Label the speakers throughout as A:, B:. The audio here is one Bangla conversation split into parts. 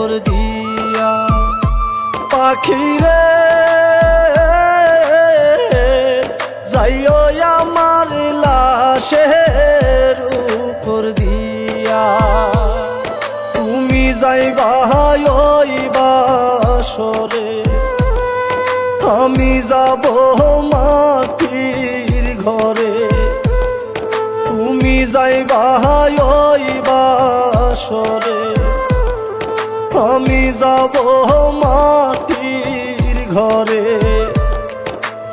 A: উপর দিয়া। পাখিরে যাইও আমার লাশের উপর দিয়া। তুমি যাইবা ওই বাসরে, আমি যাব মাটির ঘরে। তুমি যাইবা ওই বাসরে, আমি যাব মাটির ঘরে।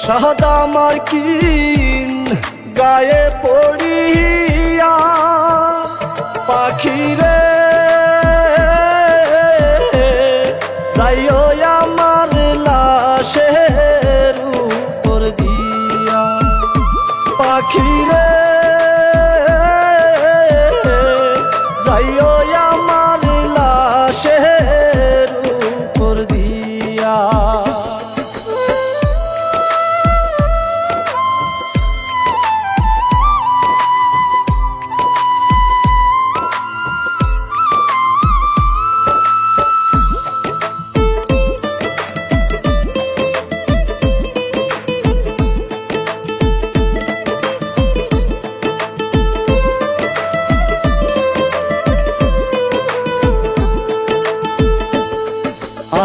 A: সাদা মার্কিন গায়ে পড়িয়া পাখিরে যাইও আমার লাশের উপর দিয়া। পাখিরে যাইও আমার লাশের উপর দিয়া।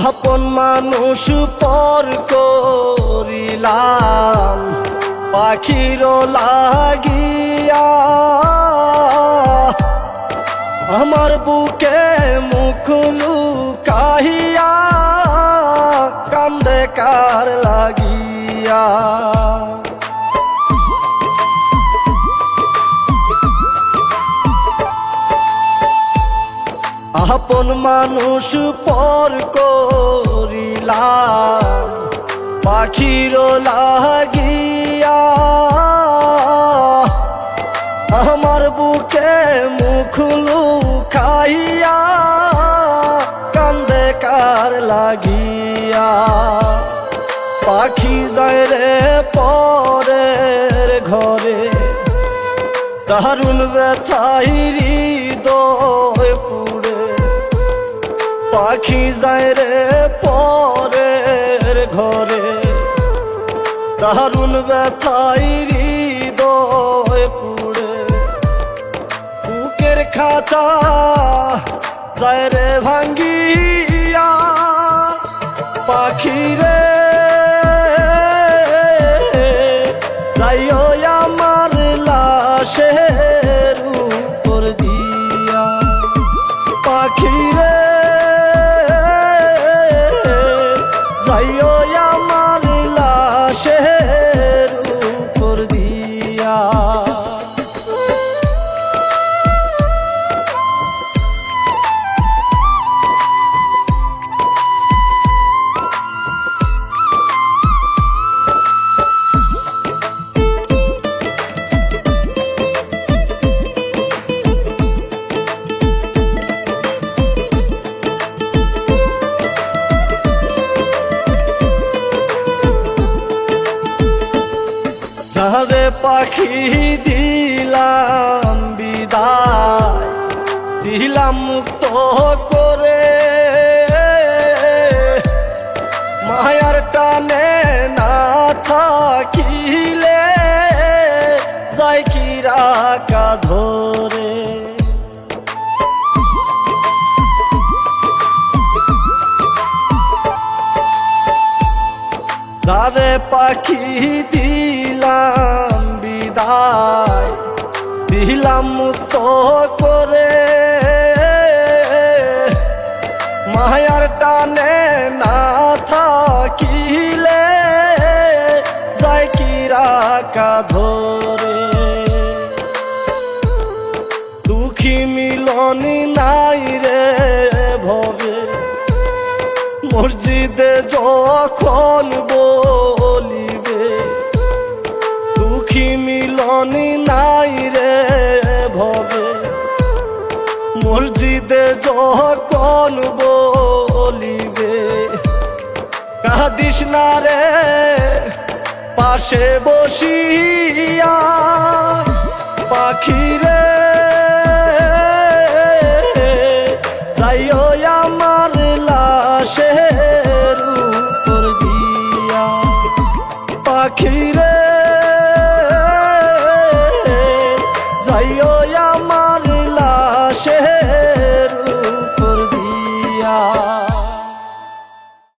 A: আপন মানুষ পর করিলাম পাখির লাগিয়া। আমার বুকে মুখ লুকাইয়া কান্দে কার লাগিয়া। আপন মানুষ পর করিলাম পাখির লাগিয়া। আমার বুকে মুখ লুকাইয়া কান্দে কার লাগিয়া। পাখি যায় রে পরের ঘরে, দারুণ ব্যথায় হৃদয় পুড়ে। পাখি যায় রে পরের ঘরে, দারুণ ব্যথায় হৃদয় পুড়ে। বুকের খাঁচা যায় রে ভাঙ্গিয়া। পাখিরে যাইও আমার লাশের উপর দিয়া। পাখিরে যাইও আমার লাশের উপর দিয়া। রে পাখি দিলাম বিদায়, দিলাম মুক্ত করে। মায়ার টানে না থাকিলে যাই কি রাখা ধরে। রে পাখি দিলাম বিদায়, দিলাম মুক্ত করে। মায়ার টানে না থাকিলে যাই কি রাখা ধরে। দুঃখী মিলনি নাই রে ভবে, মসজিদে যখন বলিবে। দুঃখী মিলনি নাই রে ভবে, মসজিদে যখন বলিবে। কাঁদিস না রে পাশে বসিয়া। পাখিরে যাইও আমার পাখি রে